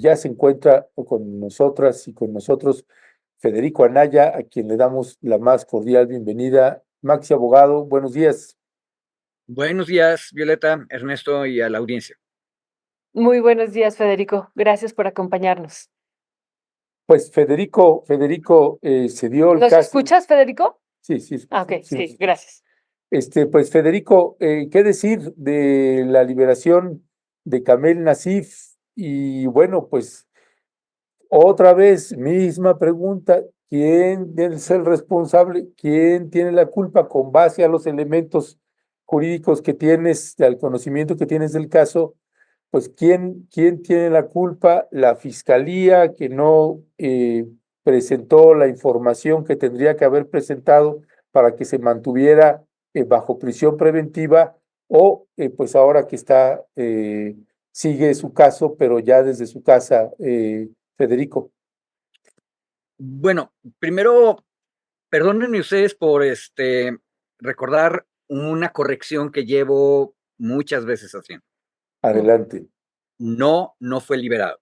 ya se encuentra con nosotras y con nosotros Federico Anaya, a quien le damos la más cordial bienvenida. Maxi Abogado, buenos días. Buenos días, Violeta, Ernesto y a la audiencia. Muy buenos días, Federico. Gracias por acompañarnos. Pues Federico, se dio el ¿Nos caso. escuchas, Federico? Sí, sí, Ok, sí. sí, gracias. Pues Federico, ¿qué decir de la liberación de Kamel Nasif? Y bueno, pues otra vez, misma pregunta, ¿quién es el responsable? ¿Quién tiene la culpa con base a los elementos jurídicos que tienes, al conocimiento que tienes del caso? Pues ¿quién tiene la culpa? La fiscalía que no presentó la información que tendría que haber presentado para que se mantuviera bajo prisión preventiva, o pues ahora que sigue su caso, pero ya desde su casa. Federico. Bueno, primero, perdónenme ustedes por recordar una corrección que llevo muchas veces haciendo. Adelante. No, no fue liberado.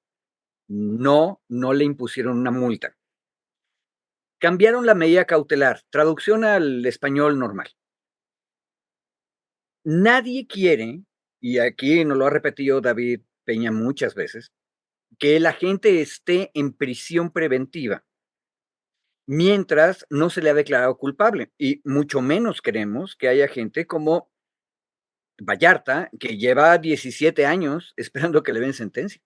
No, no le impusieron una multa. Cambiaron la medida cautelar, traducción al español normal. Nadie quiere, y aquí nos lo ha repetido David Peña muchas veces, que la gente esté en prisión preventiva mientras no se le ha declarado culpable. Y mucho menos queremos que haya gente como Vallarta, que lleva 17 años esperando que le den sentencia.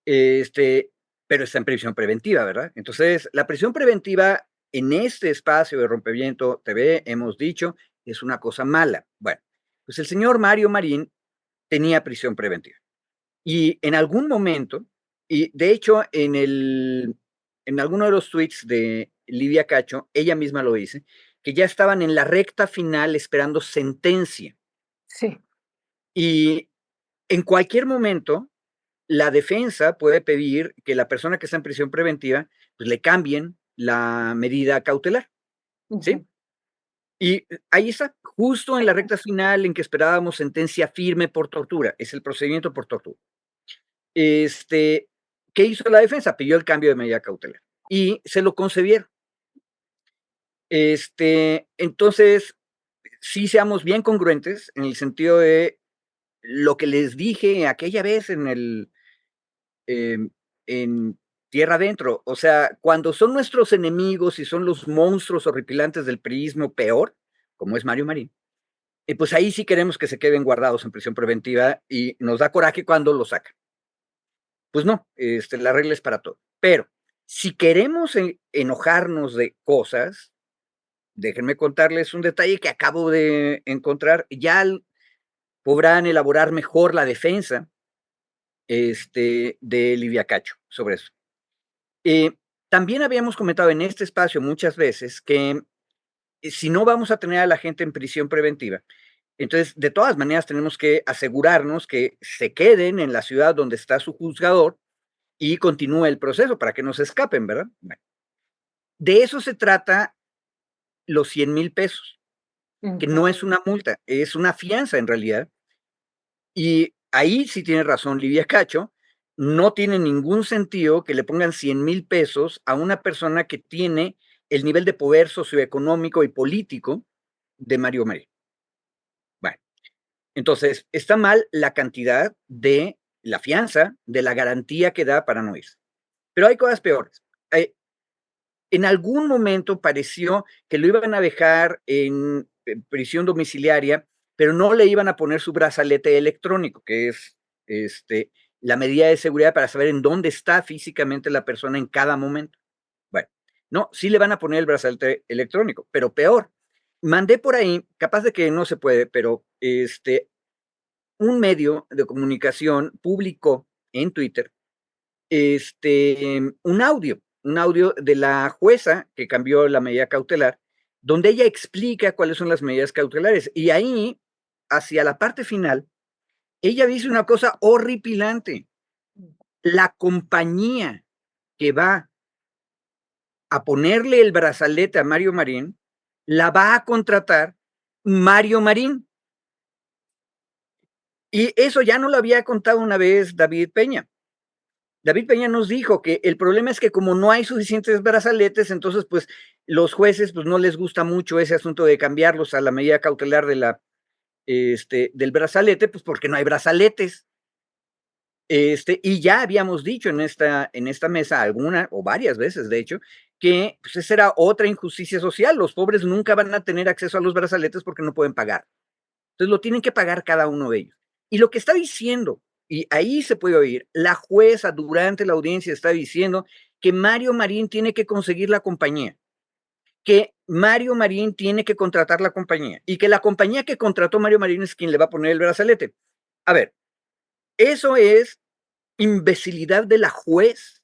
Pero está en prisión preventiva, ¿verdad? Entonces, la prisión preventiva en este espacio de Rompeviento TV, hemos dicho, es una cosa mala. Bueno, pues el señor Mario Marín tenía prisión preventiva. Y en algún momento, y de hecho en alguno de los tweets de Lidia Cacho, ella misma lo dice, que ya estaban en la recta final esperando sentencia. Sí. Y en cualquier momento, la defensa puede pedir que la persona que está en prisión preventiva, pues le cambien la medida cautelar, ¿sí? Y ahí está, justo en la recta final en que esperábamos sentencia firme por tortura, es el procedimiento por tortura. ¿Qué hizo la defensa? Pidió el cambio de medida cautelar y se lo concedieron. Entonces, sí seamos bien congruentes en el sentido de lo que les dije aquella vez en Tierra Adentro. O sea, cuando son nuestros enemigos y son los monstruos horripilantes del priismo peor, como es Mario Marín, pues ahí sí queremos que se queden guardados en prisión preventiva y nos da coraje cuando lo sacan. Pues no, la regla es para todo. Pero si queremos enojarnos de cosas, déjenme contarles un detalle que acabo de encontrar. Ya podrán elaborar mejor la defensa de Lidia Cacho sobre eso. También habíamos comentado en este espacio muchas veces que si no vamos a tener a la gente en prisión preventiva, entonces de todas maneras tenemos que asegurarnos que se queden en la ciudad donde está su juzgador y continúe el proceso para que no se escapen, ¿verdad? Bueno, de eso se trata los 100,000 pesos, que no es una multa, es una fianza en realidad. Y ahí sí tiene razón Lidia Cacho, no tiene ningún sentido que le pongan 100,000 pesos a una persona que tiene el nivel de poder socioeconómico y político de Mario Marín. Bueno, entonces está mal la cantidad de la fianza, de la garantía que da para no irse. Pero hay cosas peores. En algún momento pareció que lo iban a dejar en prisión domiciliaria, pero no le iban a poner su brazalete electrónico, que es la medida de seguridad para saber en dónde está físicamente la persona en cada momento. Bueno, no, sí le van a poner el brazalete electrónico, pero peor. Mandé por ahí, capaz de que no se puede, pero un medio de comunicación publicó en Twitter un audio de la jueza que cambió la medida cautelar, donde ella explica cuáles son las medidas cautelares. Y ahí, hacia la parte final, ella dice una cosa horripilante. La compañía que va a ponerle el brazalete a Mario Marín, la va a contratar Mario Marín. Y eso ya no lo había contado una vez David Peña. David Peña nos dijo que el problema es que como no hay suficientes brazaletes, entonces pues los jueces pues no les gusta mucho ese asunto de cambiarlos a la medida cautelar del brazalete, pues porque no hay brazaletes. Y ya habíamos dicho en esta mesa alguna o varias veces, de hecho, que pues esa era otra injusticia social. Los pobres nunca van a tener acceso a los brazaletes porque no pueden pagar. Entonces lo tienen que pagar cada uno de ellos. Y lo que está diciendo, y ahí se puede oír, la jueza durante la audiencia está diciendo que Mario Marín tiene que conseguir la compañía, que Mario Marín tiene que contratar la compañía y que la compañía que contrató Mario Marín es quien le va a poner el brazalete. A ver, eso es imbecilidad de la juez.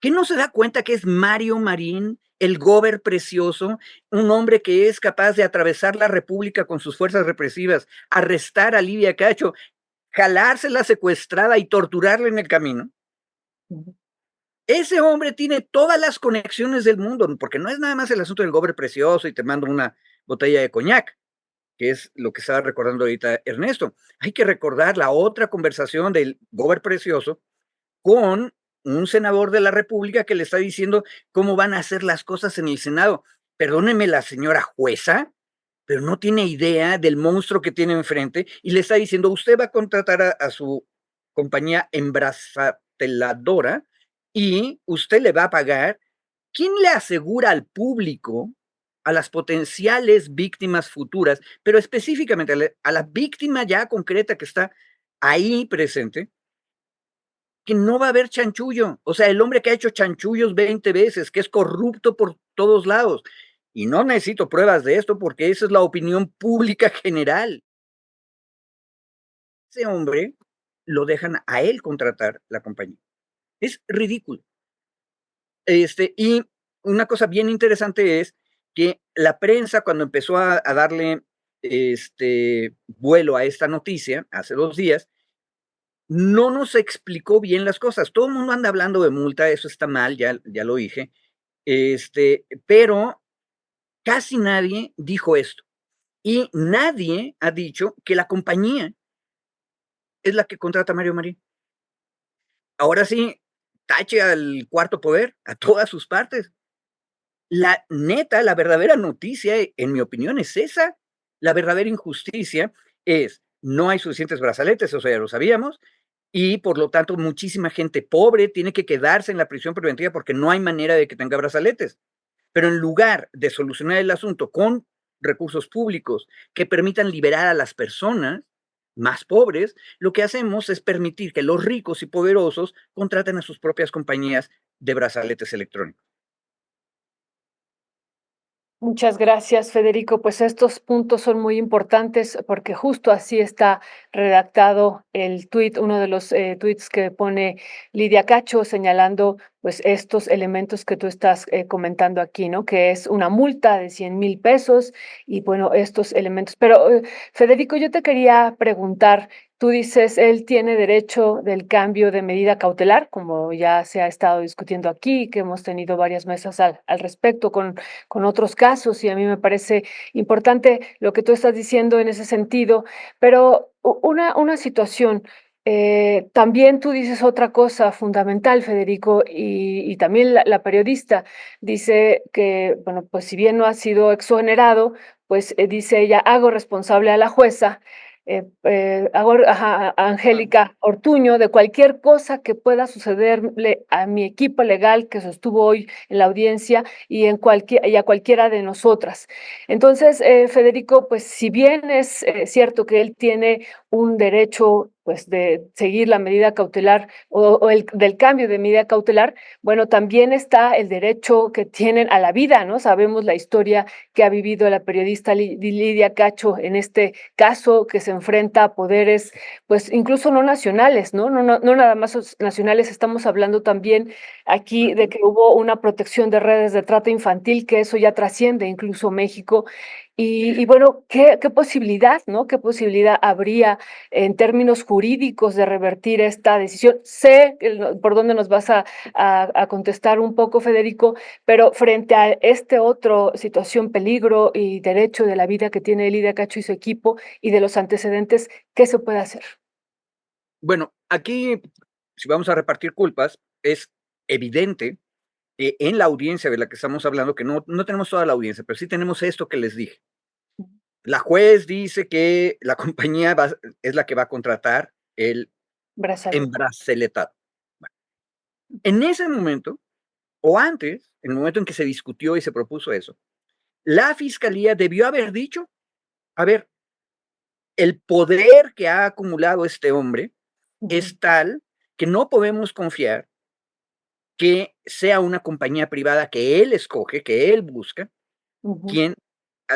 ¿Qué no se da cuenta que es Mario Marín, el gober precioso, un hombre que es capaz de atravesar la República con sus fuerzas represivas, arrestar a Lidia Cacho, jalársela secuestrada y torturarla en el camino? Ese hombre tiene todas las conexiones del mundo, porque no es nada más el asunto del gober precioso y te mando una botella de coñac, que es lo que estaba recordando ahorita Ernesto. Hay que recordar la otra conversación del gober precioso con un senador de la República que le está diciendo cómo van a hacer las cosas en el Senado. Perdóneme la señora jueza, pero no tiene idea del monstruo que tiene enfrente y le está diciendo, usted va a contratar a su compañía embrazateladora y usted le va a pagar. ¿Quién le asegura al público, a las potenciales víctimas futuras, pero específicamente a la víctima ya concreta que está ahí presente, que no va a haber chanchullo? O sea, el hombre que ha hecho chanchullos 20 veces, que es corrupto por todos lados. Y no necesito pruebas de esto porque esa es la opinión pública general. Ese hombre lo dejan a él contratar la compañía. Es ridículo. Y una cosa bien interesante es que la prensa, cuando empezó a darle vuelo a esta noticia hace 2 días, no nos explicó bien las cosas. Todo el mundo anda hablando de multa, eso está mal, ya lo dije. Pero casi nadie dijo esto. Y nadie ha dicho que la compañía es la que contrata a Mario Marín. Ahora sí, tache al cuarto poder, a todas sus partes. La neta, la verdadera noticia, en mi opinión, es esa. La verdadera injusticia es, no hay suficientes brazaletes, eso ya lo sabíamos, y por lo tanto muchísima gente pobre tiene que quedarse en la prisión preventiva porque no hay manera de que tenga brazaletes. Pero en lugar de solucionar el asunto con recursos públicos que permitan liberar a las personas más pobres, lo que hacemos es permitir que los ricos y poderosos contraten a sus propias compañías de brazaletes electrónicos. Muchas gracias, Federico. Pues estos puntos son muy importantes porque justo así está redactado el tuit, uno de los tuits que pone Lidia Cacho señalando pues estos elementos que tú estás comentando aquí, ¿no? Que es una multa de 100,000 pesos y bueno, estos elementos. Pero Federico, yo te quería preguntar, tú dices, él tiene derecho del cambio de medida cautelar, como ya se ha estado discutiendo aquí, que hemos tenido varias mesas al respecto con otros casos y a mí me parece importante lo que tú estás diciendo en ese sentido, pero una situación, también tú dices otra cosa fundamental, Federico, y también la periodista dice que, bueno, pues si bien no ha sido exonerado, pues dice ella, hago responsable a la jueza ajá, a Angélica Ortuño de cualquier cosa que pueda sucederle a mi equipo legal que sostuvo hoy en la audiencia y a cualquiera de nosotras. Entonces, Federico, pues si bien es cierto que él tiene un derecho pues de seguir la medida cautelar o del cambio de medida cautelar, bueno, también está el derecho que tienen a la vida, ¿no? Sabemos la historia que ha vivido la periodista Lidia Cacho en este caso, que se enfrenta a poderes, pues incluso no nacionales, ¿no? No nada más nacionales, estamos hablando también aquí de que hubo una protección de redes de trata infantil, que eso ya trasciende incluso México. Y bueno, ¿qué posibilidad, ¿no? ¿Qué posibilidad habría en términos jurídicos de revertir esta decisión? Sé por dónde nos vas a contestar un poco, Federico, pero frente a este otro situación, peligro y derecho de la vida que tiene Lidia Cacho y su equipo y de los antecedentes, ¿qué se puede hacer? Bueno, aquí si vamos a repartir culpas, es evidente que en la audiencia de la que estamos hablando, que no tenemos toda la audiencia, pero sí tenemos esto que les dije. La juez dice que la compañía es la que va a contratar el Brazalete. embraceletado. Bueno, en ese momento, o antes, en el momento en que se discutió y se propuso eso, la fiscalía debió haber dicho, a ver, el poder que ha acumulado este hombre es tal que no podemos confiar que sea una compañía privada que él escoge, que él busca, quien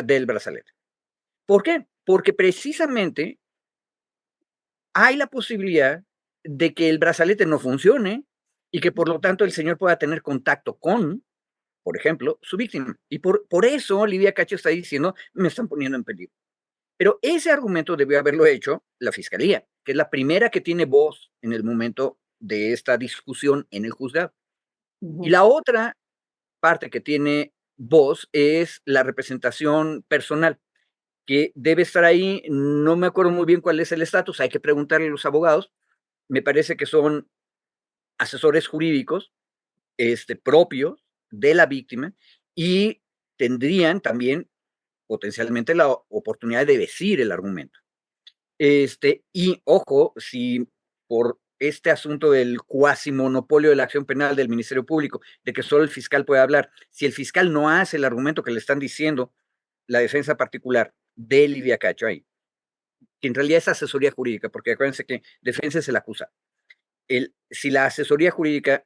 dé el brazalete. ¿Por qué? Porque precisamente hay la posibilidad de que el brazalete no funcione y que por lo tanto el señor pueda tener contacto con, por ejemplo, su víctima. Y por eso Lidia Cacho está diciendo, me están poniendo en peligro. Pero ese argumento debió haberlo hecho la fiscalía, que es la primera que tiene voz en el momento de esta discusión en el juzgado. Y la otra parte que tiene voz es la representación personal, que debe estar ahí. No me acuerdo muy bien cuál es el estatus, hay que preguntarle a los abogados. Me parece que son asesores jurídicos propios de la víctima y tendrían también potencialmente la oportunidad de decir el argumento. Y ojo, si por este asunto del cuasi monopolio de la acción penal del Ministerio Público, de que solo el fiscal puede hablar, si el fiscal no hace el argumento que le están diciendo la defensa particular de Lidia Cacho ahí, que en realidad es asesoría jurídica, porque acuérdense que defensa es el acusado. Si la asesoría jurídica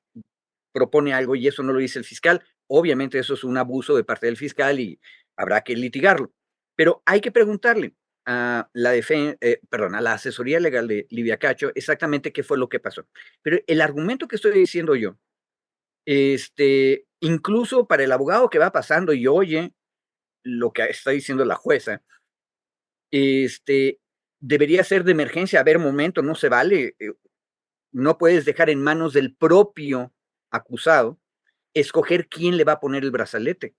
propone algo y eso no lo dice el fiscal, obviamente eso es un abuso de parte del fiscal y habrá que litigarlo. Pero hay que preguntarle a a la asesoría legal de Lidia Cacho exactamente qué fue lo que pasó. Pero el argumento que estoy diciendo yo, incluso para el abogado que va pasando y oye lo que está diciendo la jueza, debería ser de emergencia. A ver, momento, no se vale. No puedes dejar en manos del propio acusado escoger quién le va a poner el brazalete.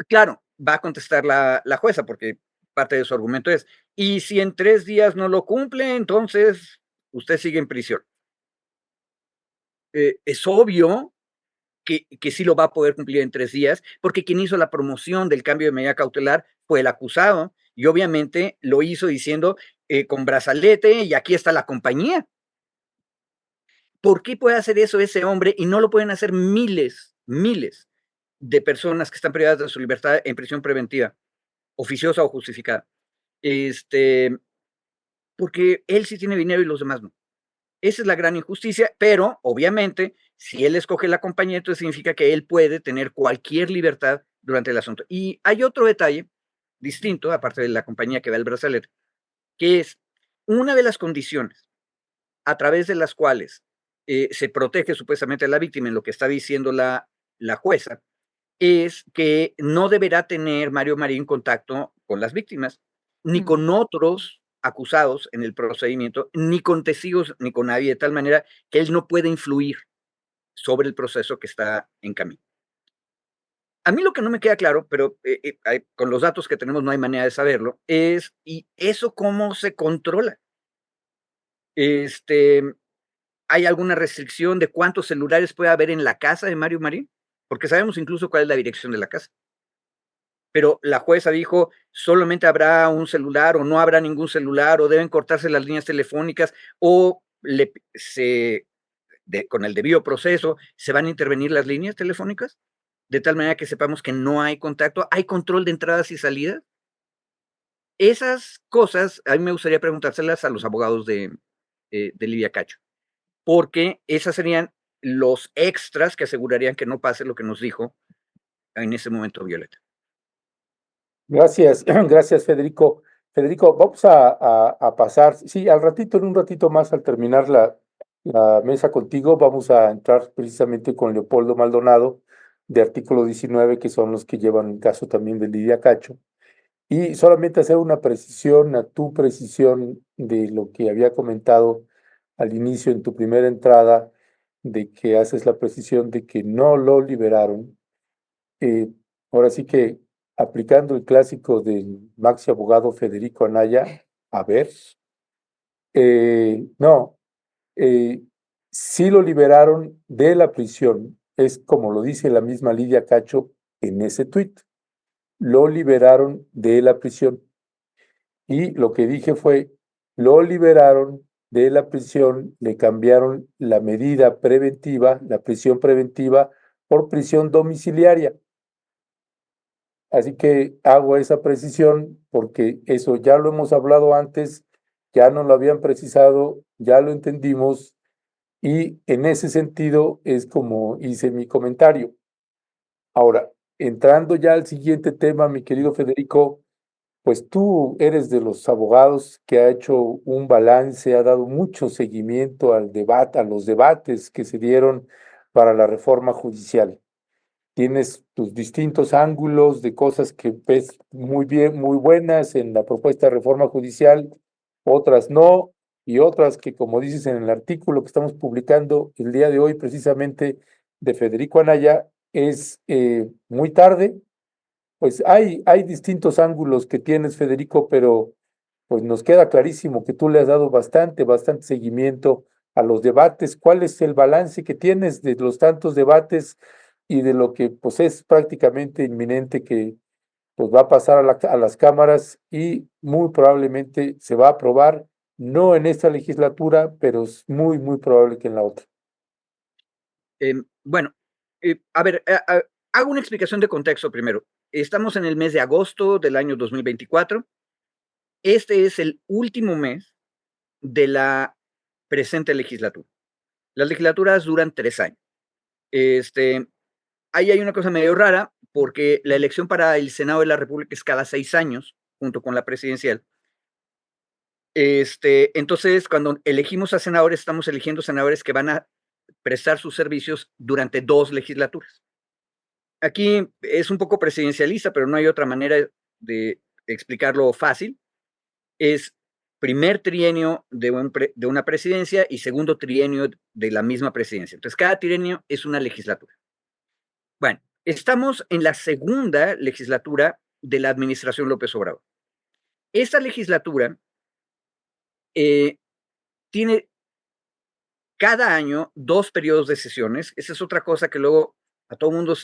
Claro, va a contestar la jueza, porque parte de su argumento es, y si en 3 días no lo cumple, entonces usted sigue en prisión. Es obvio que sí lo va a poder cumplir en 3 días, porque quien hizo la promoción del cambio de medida cautelar fue el acusado, y obviamente lo hizo diciendo, con brazalete, y aquí está la compañía. ¿Por qué puede hacer eso ese hombre y no lo pueden hacer miles, miles de personas que están privadas de su libertad en prisión preventiva, oficiosa o justificada? Porque él sí tiene dinero y los demás no. Esa es la gran injusticia, pero obviamente, si él escoge la compañía, entonces significa que él puede tener cualquier libertad durante el asunto. Y hay otro detalle distinto, aparte de la compañía que da el brazalete, que es una de las condiciones a través de las cuales se protege supuestamente a la víctima en lo que está diciendo la jueza, es que no deberá tener Mario Marín contacto con las víctimas, ni con otros acusados en el procedimiento, ni con testigos, ni con nadie, de tal manera que él no puede influir sobre el proceso que está en camino. A mí lo que no me queda claro, pero con los datos que tenemos no hay manera de saberlo, es, ¿y eso cómo se controla? Este, ¿Hay alguna restricción de cuántos celulares puede haber en la casa de Mario Marín? Porque sabemos incluso cuál es la dirección de la casa. Pero la jueza dijo, solamente habrá un celular o no habrá ningún celular o deben cortarse las líneas telefónicas o con el debido proceso se van a intervenir las líneas telefónicas de tal manera que sepamos que no hay contacto, hay control de entradas y salidas. Esas cosas a mí me gustaría preguntárselas a los abogados de Lidia Cacho, porque esas serían los extras que asegurarían que no pase lo que nos dijo en ese momento Violeta. Gracias, gracias, Federico. Federico, vamos a pasar, sí, al ratito, en un ratito más, al terminar la mesa contigo, vamos a entrar precisamente con Leopoldo Maldonado, de artículo 19, que son los que llevan el caso también de Lidia Cacho. Y solamente hacer una precisión a tu precisión de lo que había comentado al inicio en tu primera entrada, de que haces la precisión de que no lo liberaron. Ahora sí que aplicando el clásico del maxi abogado Federico Anaya, a ver, no, sí lo liberaron de la prisión, es como lo dice la misma Lidia Cacho en ese tuit, lo liberaron de la prisión. Y lo que dije fue, lo liberaron de la prisión, le cambiaron la medida preventiva, la prisión preventiva, por prisión domiciliaria. Así que hago esa precisión porque eso ya lo hemos hablado antes, ya nos lo habían precisado, ya lo entendimos y en ese sentido es como hice mi comentario. Ahora, entrando ya al siguiente tema, mi querido Federico, pues tú eres de los abogados que ha hecho un balance, ha dado mucho seguimiento al debate, a los debates que se dieron para la reforma judicial. Tienes tus distintos ángulos de cosas que ves muy bien, muy buenas en la propuesta de reforma judicial, otras no, y otras que, como dices en el artículo que estamos publicando el día de hoy, precisamente de Federico Anaya, es muy tarde. Pues hay distintos ángulos que tienes, Federico, pero pues nos queda clarísimo que tú le has dado bastante seguimiento a los debates. ¿Cuál es el balance que tienes de los tantos debates y de lo que pues es prácticamente inminente que pues va a pasar a las cámaras y muy probablemente se va a aprobar, no en esta legislatura, pero es muy probable que en la otra? Bueno, a ver, hago una explicación de contexto primero. Estamos en el mes de agosto del año 2024. Este es el último mes de la presente legislatura. Las legislaturas duran 3 años. Ahí hay una cosa medio rara, porque la elección para el Senado de la República es cada 6 años, junto con la presidencial. Entonces, cuando elegimos a senadores, estamos eligiendo senadores que van a prestar sus servicios durante 2 legislaturas. Aquí es un poco presidencialista, pero no hay otra manera de explicarlo fácil. Es primer trienio de una presidencia y segundo trienio de la misma presidencia. Entonces, cada trienio es una legislatura. Bueno, estamos en la segunda legislatura de la administración López Obrador. Esta legislatura tiene cada año 2 periodos de sesiones. Esa es otra cosa que luego a todo mundo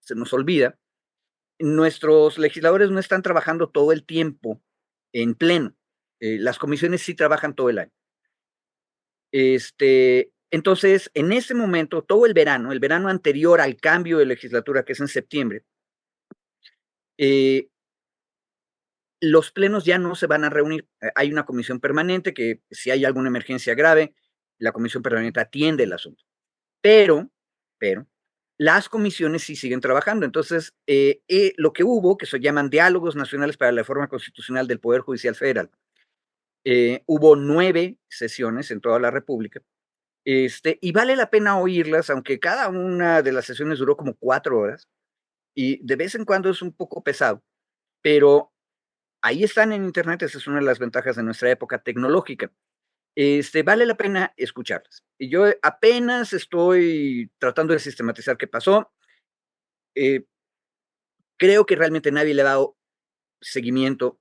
se nos olvida. Nuestros legisladores no están trabajando todo el tiempo en pleno. Las comisiones sí trabajan todo el año. Entonces, en ese momento, todo el verano anterior al cambio de legislatura, que es en septiembre, los plenos ya no se van a reunir. Hay una comisión permanente que, si hay alguna emergencia grave, la comisión permanente atiende el asunto. Pero, las comisiones sí siguen trabajando. Entonces, lo que hubo, que se llaman Diálogos Nacionales para la Reforma Constitucional del Poder Judicial Federal, hubo 9 sesiones en toda la República. Y vale la pena oírlas, aunque cada una de las sesiones duró como 4 horas, y de vez en cuando es un poco pesado, pero ahí están en internet. Esa es una de las ventajas de nuestra época tecnológica. Vale la pena escucharlas. Y yo apenas estoy tratando de sistematizar qué pasó. Creo que realmente nadie le ha dado seguimiento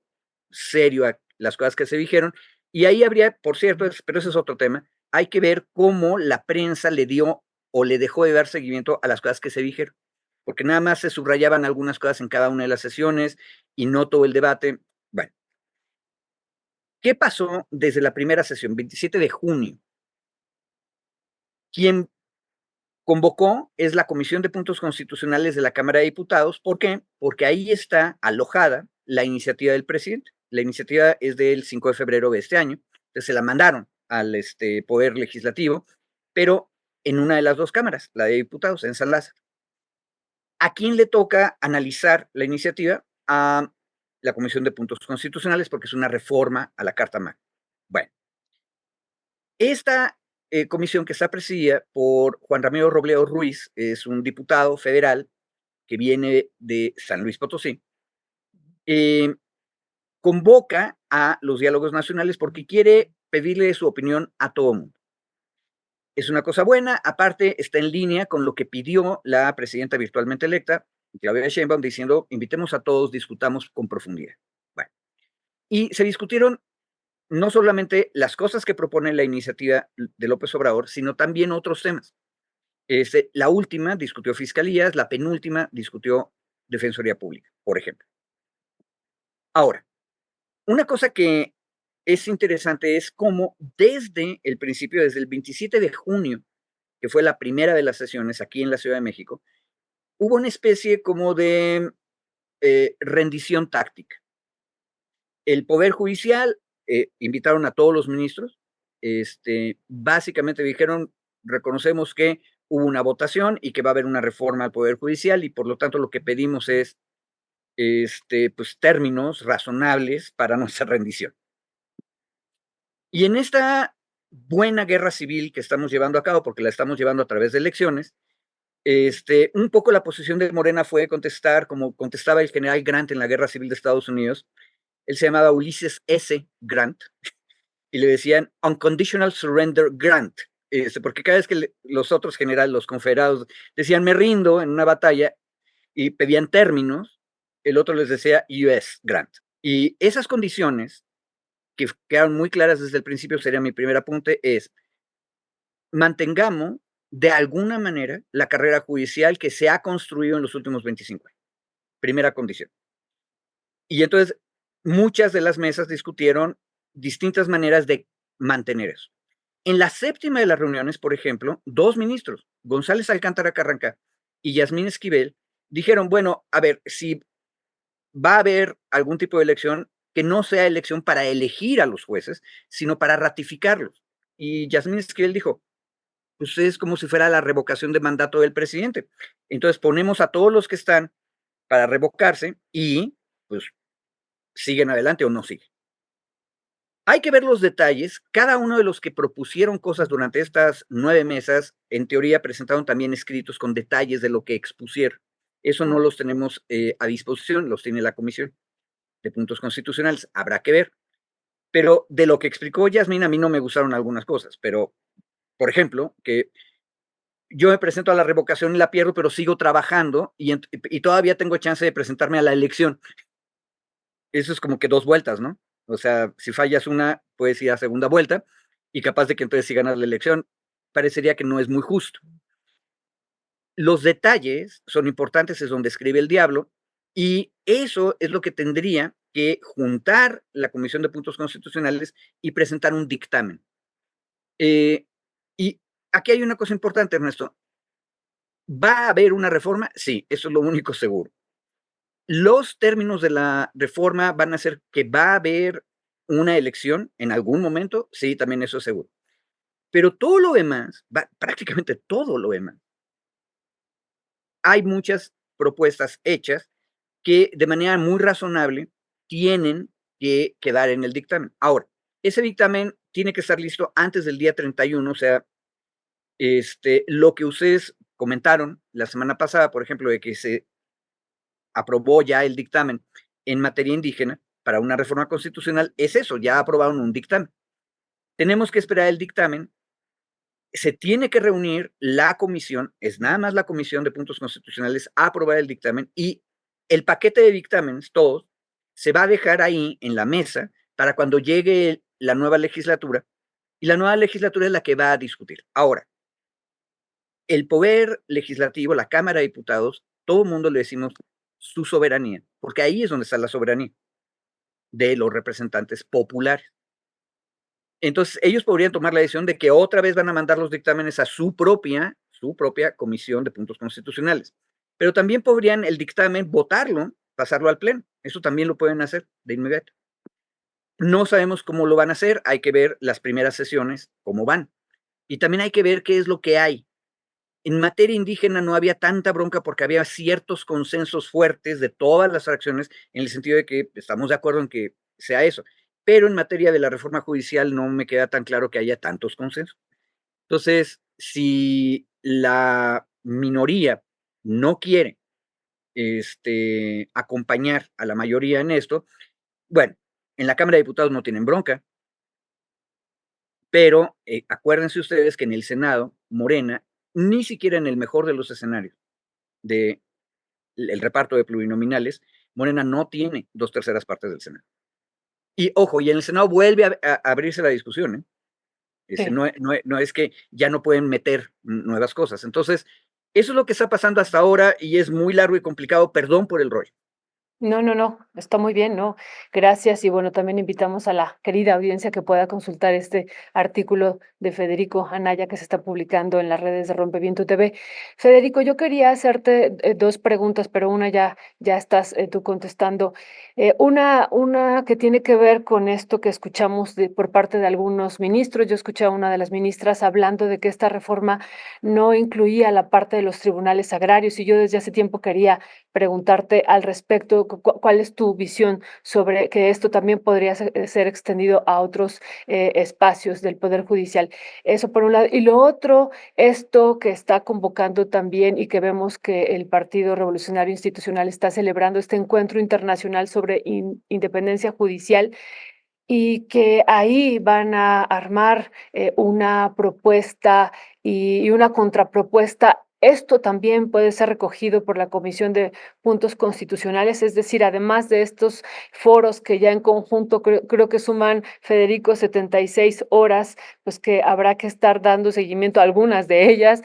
serio a las cosas que se dijeron. Y ahí habría, por cierto, pero ese es otro tema, hay que ver cómo la prensa le dio o le dejó de dar seguimiento a las cosas que se dijeron, porque nada más se subrayaban algunas cosas en cada una de las sesiones y no todo el debate. Bueno, ¿qué pasó desde la primera sesión, 27 de junio? Quien convocó es la Comisión de Puntos Constitucionales de la Cámara de Diputados. ¿Por qué? Porque ahí está alojada la iniciativa del presidente. La iniciativa es del 5 de febrero de este año. Entonces se la mandaron al Poder Legislativo, pero en una de las 2 cámaras, la de diputados, en San Lázaro. ¿A quién le toca analizar la iniciativa? A la Comisión de Puntos Constitucionales, porque es una reforma a la Carta Magna. Bueno, esta comisión, que está presidida por Juan Ramiro Robledo Ruiz, es un diputado federal que viene de San Luis Potosí, convoca a los diálogos nacionales porque quiere pedirle su opinión a todo el mundo. Es una cosa buena. Aparte, está en línea con lo que pidió la presidenta virtualmente electa, Claudia Sheinbaum, diciendo: invitemos a todos, discutamos con profundidad. Bueno, y se discutieron no solamente las cosas que propone la iniciativa de López Obrador, sino también otros temas. La última discutió fiscalías, la penúltima discutió Defensoría Pública, por ejemplo. Ahora, una cosa que es interesante es cómo desde el principio, desde el 27 de junio, que fue la primera de las sesiones aquí en la Ciudad de México, hubo una especie como de rendición táctica. El Poder Judicial invitaron a todos los ministros, básicamente dijeron, reconocemos que hubo una votación y que va a haber una reforma al Poder Judicial y por lo tanto lo que pedimos es pues, términos razonables para nuestra rendición. Y en esta buena guerra civil que estamos llevando a cabo, porque la estamos llevando a través de elecciones, un poco la posición de Morena fue contestar, como contestaba el general Grant en la Guerra Civil de Estados Unidos. Él se llamaba Ulises S. Grant y le decían Unconditional Surrender Grant, porque cada vez que los otros generales, los confederados, decían me rindo en una batalla y pedían términos, el otro les decía US Grant. Y esas condiciones que quedaron muy claras desde el principio, sería mi primer apunte, es mantengamos de alguna manera la carrera judicial que se ha construido en los últimos 25 años. Primera condición. Y entonces muchas de las mesas discutieron distintas maneras de mantener eso. En la séptima de las reuniones, por ejemplo, dos ministros, González Alcántara Carranca y Yasmín Esquivel, dijeron, bueno, a ver, si va a haber algún tipo de elección, que no sea elección para elegir a los jueces, sino para ratificarlos. Y Yasmín Esquivel dijo, pues es como si fuera la revocación de mandato del presidente. Entonces ponemos a todos los que están para revocarse y pues siguen adelante o no siguen. Hay que ver los detalles. Cada uno de los que propusieron cosas durante estas 9 mesas, en teoría presentaron también escritos con detalles de lo que expusieron. Eso no los tenemos a disposición, los tiene la Comisión de Puntos Constitucionales. Habrá que ver. Pero de lo que explicó Yasmín, a mí no me gustaron algunas cosas. Pero, por ejemplo, que yo me presento a la revocación y la pierdo, pero sigo trabajando y todavía tengo chance de presentarme a la elección. Eso es como que 2 vueltas, ¿no? O sea, si fallas una, puedes ir a segunda vuelta y capaz de que entonces si ganas la elección, parecería que no es muy justo. Los detalles son importantes, es donde escribe el diablo, y eso es lo que tendría que juntar la Comisión de Puntos Constitucionales y presentar un dictamen. Y aquí hay una cosa importante, Ernesto. ¿Va a haber una reforma? Sí, eso es lo único seguro. Los términos de la reforma van a ser que va a haber una elección en algún momento, sí, también eso es seguro. Pero todo lo demás, prácticamente todo lo demás, hay muchas propuestas hechas que de manera muy razonable tienen que quedar en el dictamen. Ahora, ese dictamen tiene que estar listo antes del día 31, o sea, lo que ustedes comentaron la semana pasada, por ejemplo, de que se aprobó ya el dictamen en materia indígena para una reforma constitucional, es eso, ya aprobaron un dictamen. Tenemos que esperar el dictamen, se tiene que reunir la comisión, es nada más la Comisión de Puntos Constitucionales a aprobar el dictamen y el paquete de dictámenes, todos, se va a dejar ahí en la mesa para cuando llegue la nueva legislatura y la nueva legislatura es la que va a discutir. Ahora, el poder legislativo, la Cámara de Diputados, todo el mundo le decimos su soberanía, porque ahí es donde está la soberanía de los representantes populares. Entonces, ellos podrían tomar la decisión de que otra vez van a mandar los dictámenes a su propia Comisión de Puntos Constitucionales. Pero también podrían el dictamen votarlo, pasarlo al Pleno. Eso también lo pueden hacer de inmediato. No sabemos cómo lo van a hacer, hay que ver las primeras sesiones, cómo van. Y también hay que ver qué es lo que hay. En materia indígena no había tanta bronca porque había ciertos consensos fuertes de todas las fracciones en el sentido de que estamos de acuerdo en que sea eso. Pero en materia de la reforma judicial no me queda tan claro que haya tantos consensos. Entonces, si la minoría no quiere acompañar a la mayoría en esto, bueno, en la Cámara de Diputados no tienen bronca, pero acuérdense ustedes que en el Senado, Morena, ni siquiera en el mejor de los escenarios del reparto de plurinominales, Morena no tiene 2/3 partes del Senado. Y ojo, y en el Senado vuelve a abrirse la discusión, ¿eh? Sí. No es que ya no pueden meter nuevas cosas. Entonces, eso es lo que está pasando hasta ahora y es muy largo y complicado. Perdón por el rollo. No, no, no, está muy bien, ¿no? Gracias. Y bueno, también invitamos a la querida audiencia que pueda consultar este artículo de Federico Anaya que se está publicando en las redes de Rompeviento TV. Federico, yo quería hacerte dos preguntas, pero una ya estás tú contestando. Una que tiene que ver con esto que escuchamos por parte de algunos ministros. Yo escuché a una de las ministras hablando de que esta reforma no incluía la parte de los tribunales agrarios y yo desde hace tiempo quería preguntarte al respecto, cuál es tu visión sobre que esto también podría ser extendido a otros espacios del Poder Judicial. Eso por un lado. Y lo otro, esto que está convocando también y que vemos que el Partido Revolucionario Institucional está celebrando este encuentro internacional sobre independencia judicial y que ahí van a armar una propuesta y una contrapropuesta. Esto también puede ser recogido por la Comisión de Puntos Constitucionales, es decir, además de estos foros que ya en conjunto creo que suman, Federico, 76 horas, pues que habrá que estar dando seguimiento a algunas de ellas,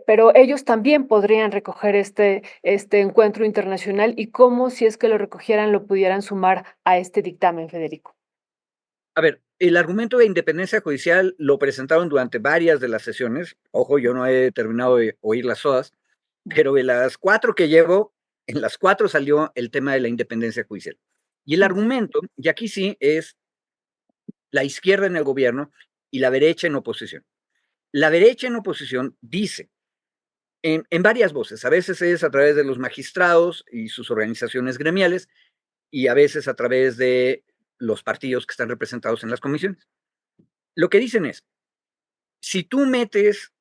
pero ellos también podrían recoger este encuentro internacional y cómo, si es que lo recogieran, lo pudieran sumar a este dictamen, Federico. A ver, el argumento de independencia judicial lo presentaron durante varias de las sesiones. Ojo, yo no he terminado de oírlas todas, pero de las 4 que llevo, en las 4 salió el tema de la independencia judicial. Y el argumento, y aquí sí, es la izquierda en el gobierno y la derecha en oposición. La derecha en oposición dice, en varias voces, a veces es a través de los magistrados y sus organizaciones gremiales, y a veces a través de los partidos que están representados en las comisiones. Lo que dicen es, si tú metes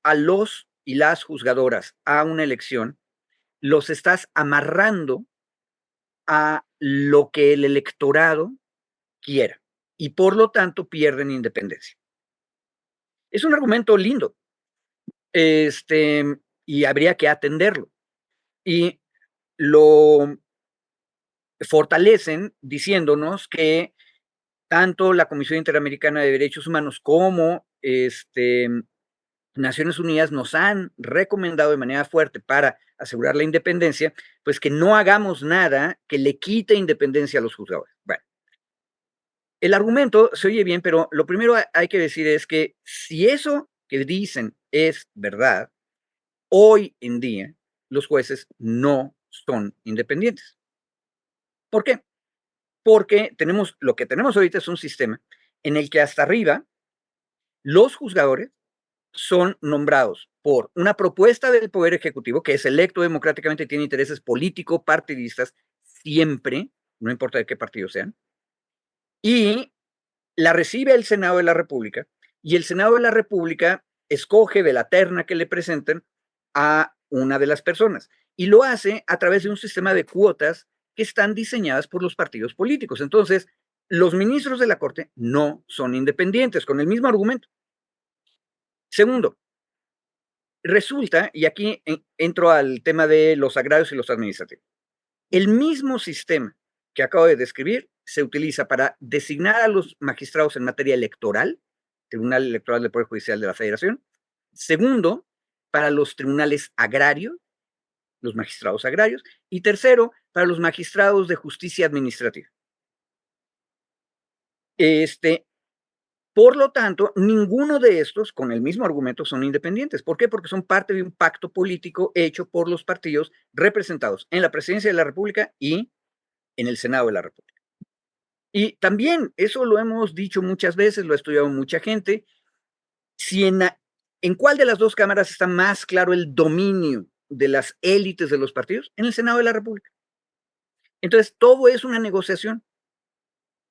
a los y las juzgadoras a una elección, los estás amarrando a lo que el electorado quiera y por lo tanto pierden independencia. Es un argumento lindo, este, y habría que atenderlo. Y lo fortalecen diciéndonos que tanto la Comisión Interamericana de Derechos Humanos como Naciones Unidas nos han recomendado de manera fuerte para asegurar la independencia, pues que no hagamos nada que le quite independencia a los juzgadores. Bueno, el argumento se oye bien, pero lo primero hay que decir es que si eso que dicen es verdad, hoy en día los jueces no son independientes. ¿Por qué? Porque lo que tenemos ahorita es un sistema en el que hasta arriba los juzgadores son nombrados por una propuesta del Poder Ejecutivo, que es electo democráticamente y tiene intereses político-partidistas siempre, no importa de qué partido sean, y la recibe el Senado de la República, y el Senado de la República escoge de la terna que le presenten a una de las personas, y lo hace a través de un sistema de cuotas que están diseñadas por los partidos políticos. Entonces, los ministros de la Corte no son independientes, con el mismo argumento. Segundo, resulta, y aquí entro al tema de los agrarios y los administrativos, el mismo sistema que acabo de describir se utiliza para designar a los magistrados en materia electoral, Tribunal Electoral del Poder Judicial de la Federación. Segundo, para los tribunales agrarios, los magistrados agrarios. Y tercero, para los magistrados de justicia administrativa. Por lo tanto, ninguno de estos, con el mismo argumento, son independientes. ¿Por qué? Porque son parte de un pacto político hecho por los partidos representados en la Presidencia de la República y en el Senado de la República. Y también, eso lo hemos dicho muchas veces, lo ha estudiado mucha gente, si en cuál de las dos cámaras está más claro el dominio de las élites de los partidos, en el Senado de la República. Entonces, todo es una negociación.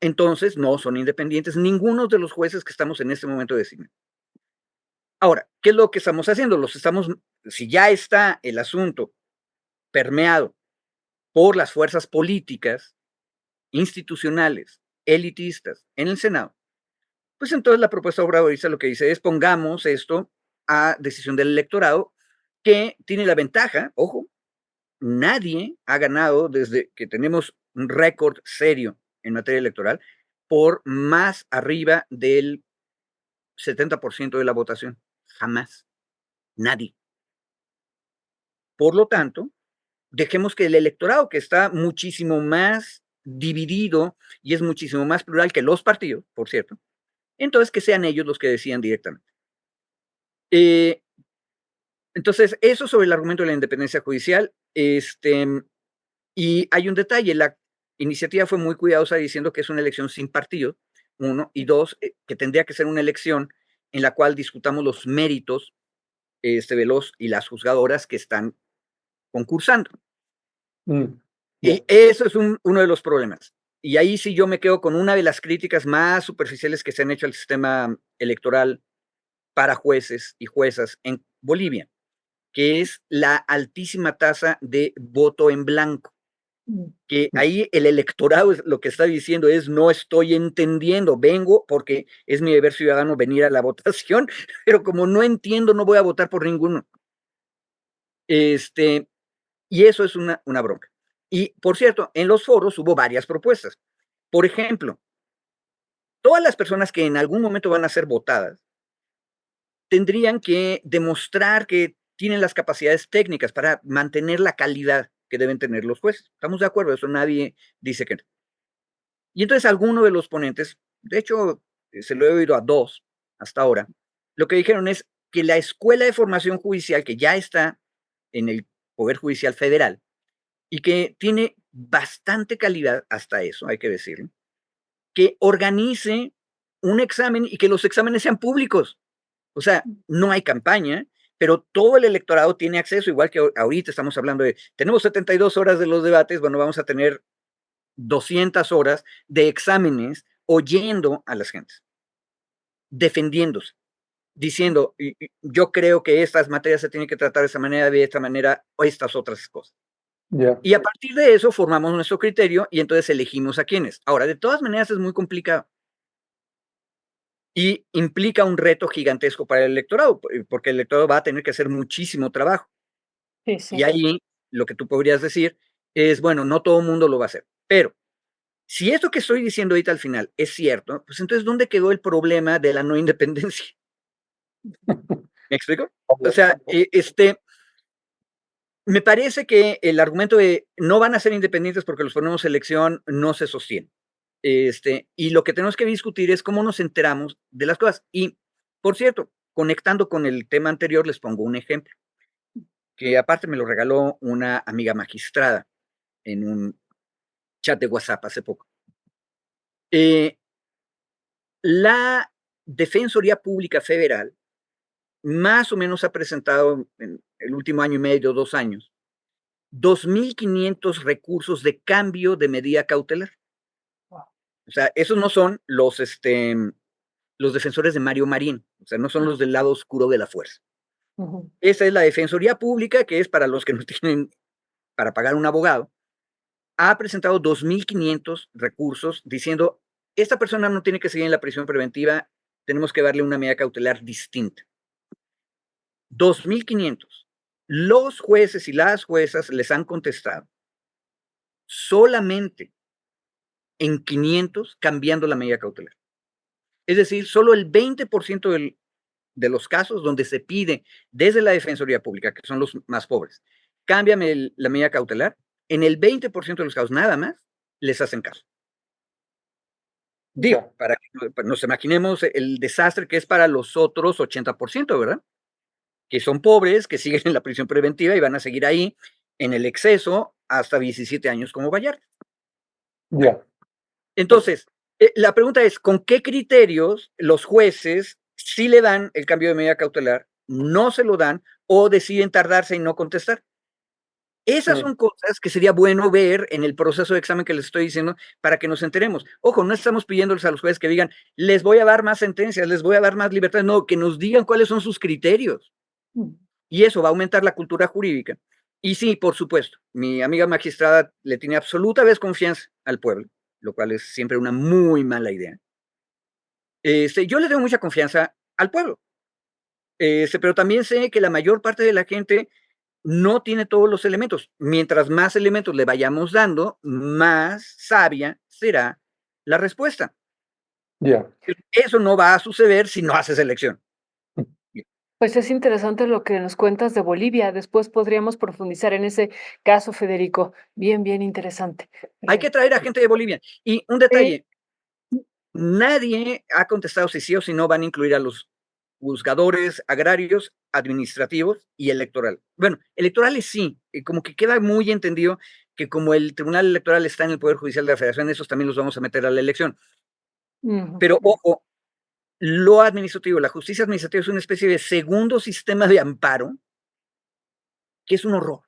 Entonces, no son independientes ninguno de los jueces que estamos en este momento designando. Ahora, ¿qué es lo que estamos haciendo? Si ya está el asunto permeado por las fuerzas políticas, institucionales, elitistas en el Senado, pues entonces la propuesta obradorista lo que dice es pongamos esto a decisión del electorado, que tiene la ventaja, ojo, nadie ha ganado desde que tenemos un récord serio en materia electoral por más arriba del 70% de la votación. Jamás. Nadie. Por lo tanto, dejemos que el electorado, que está muchísimo más dividido y es muchísimo más plural que los partidos, por cierto, entonces que sean ellos los que decidan directamente. Entonces, eso sobre el argumento de la independencia judicial. Y hay un detalle, la iniciativa fue muy cuidadosa diciendo que es una elección sin partido, uno, y dos, que tendría que ser una elección en la cual discutamos los méritos de los y las juzgadoras que están concursando. Y eso es uno de los problemas. Y ahí sí yo me quedo con una de las críticas más superficiales que se han hecho al sistema electoral para jueces y juezas en Bolivia, que es la altísima tasa de voto en blanco. Que ahí el electorado lo que está diciendo es: no estoy entendiendo, vengo porque es mi deber ciudadano venir a la votación, pero como no entiendo, no voy a votar por ninguno. Y eso es una bronca. Y, por cierto, en los foros hubo varias propuestas. Por ejemplo, todas las personas que en algún momento van a ser votadas tendrían que demostrar que tienen las capacidades técnicas para mantener la calidad que deben tener los jueces. ¿Estamos de acuerdo? Eso nadie dice que no. Y entonces alguno de los ponentes, de hecho, se lo he oído a dos hasta ahora, lo que dijeron es que la Escuela de Formación Judicial, que ya está en el Poder Judicial Federal y que tiene bastante calidad, hasta eso, hay que decirlo, que organice un examen y que los exámenes sean públicos. O sea, no hay campaña, pero todo el electorado tiene acceso, igual que ahorita estamos hablando de, tenemos 72 horas de los debates, bueno, vamos a tener 200 horas de exámenes oyendo a las gentes, defendiéndose, diciendo: yo creo que estas materias se tienen que tratar de esta manera, o estas otras cosas. Y a partir de eso formamos nuestro criterio y entonces elegimos a quiénes. Ahora, de todas maneras es muy complicado y implica un reto gigantesco para el electorado, porque el electorado va a tener que hacer muchísimo trabajo. Sí, sí. Y ahí lo que tú podrías decir es: bueno, no todo el mundo lo va a hacer, pero si esto que estoy diciendo ahorita al final es cierto, pues entonces, ¿dónde quedó el problema de la no independencia? ¿Me explico? O sea, me parece que el argumento de no van a ser independientes porque los ponemos en elección no se sostiene. Y lo que tenemos que discutir es cómo nos enteramos de las cosas. Y, por cierto, conectando con el tema anterior, les pongo un ejemplo, que aparte me lo regaló una amiga magistrada en un chat de WhatsApp hace poco. La Defensoría Pública Federal más o menos ha presentado en el último año y medio, 2 años, 2,500 recursos de cambio de medida cautelar. O sea, esos no son los defensores de Mario Marín, o sea, no son los del lado oscuro de la fuerza. Esa es la Defensoría Pública, que es para los que no tienen para pagar un abogado. Ha presentado 2,500 recursos diciendo: esta persona no tiene que seguir en la prisión preventiva, tenemos que darle una medida cautelar distinta. 2,500. Los jueces y las juezas les han contestado solamente en 500 cambiando la medida cautelar. Es decir, solo el 20% de los casos donde se pide desde la Defensoría Pública, que son los más pobres, cámbiame la medida cautelar, en el 20% de los casos nada más les hacen caso. Digo, para que nos imaginemos el desastre que es para los otros 80%, ¿verdad? Que son pobres, que siguen en la prisión preventiva y van a seguir ahí en el exceso hasta 17 años como Vallarta. Entonces, la pregunta es: ¿con qué criterios los jueces sí le dan el cambio de medida cautelar, no se lo dan o deciden tardarse y no contestar? Esas son cosas que sería bueno ver en el proceso de examen que les estoy diciendo para que nos enteremos. Ojo, no estamos pidiéndoles a los jueces que digan: les voy a dar más sentencias, les voy a dar más libertad. No, que nos digan cuáles son sus criterios. Y eso va a aumentar la cultura jurídica. Y sí, por supuesto, mi amiga magistrada le tiene absoluta desconfianza al pueblo, lo cual es siempre una muy mala idea. Yo le tengo mucha confianza al pueblo, pero también sé que la mayor parte de la gente no tiene todos los elementos. Mientras más elementos le vayamos dando, más sabia será la respuesta. Ya. Eso no va a suceder si no haces elección. Pues es interesante lo que nos cuentas de Bolivia. Después podríamos profundizar en ese caso, Federico. Bien, bien interesante. Hay que traer a gente de Bolivia. Y un detalle, nadie ha contestado si sí o si no van a incluir a los juzgadores agrarios, administrativos y electoral. Bueno, electorales sí, como que queda muy entendido que como el Tribunal Electoral está en el Poder Judicial de la Federación, esos también los vamos a meter a la elección. Ujú. Pero ojo, lo administrativo, la justicia administrativa es una especie de segundo sistema de amparo que es un horror.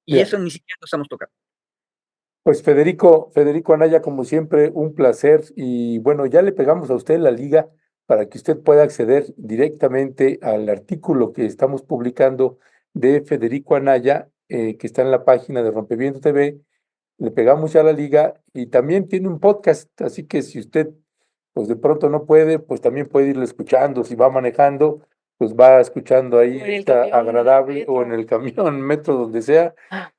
Y Ya. eso ni siquiera lo estamos tocando. Pues Federico Anaya, como siempre, un placer. Y bueno, ya le pegamos a usted la liga para que usted pueda acceder directamente al artículo que estamos publicando de Federico Anaya, que está en la página de Rompeviento TV. Le pegamos ya la liga y también tiene un podcast, así que si usted pues de pronto no puede, pues también puede irlo escuchando. Si va manejando, pues va escuchando ahí O en el esta camión, en el agradable, o en metro. el camión, metro, donde sea. Ah,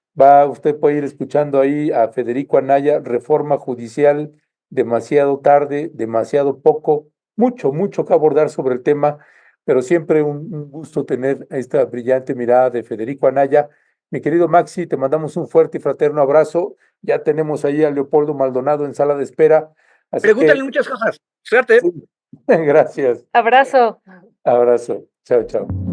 Usted puede ir escuchando ahí a Federico Anaya, Reforma Judicial, demasiado tarde, demasiado poco, mucho, mucho que abordar sobre el tema, pero siempre un gusto tener esta brillante mirada de Federico Anaya. Mi querido Maxi, te mandamos un fuerte y fraterno abrazo. Ya tenemos ahí a Leopoldo Maldonado en sala de espera, así Pregúntale que muchas cosas. Suerte. sí, gracias. abrazo. Abrazo. Chao, chao.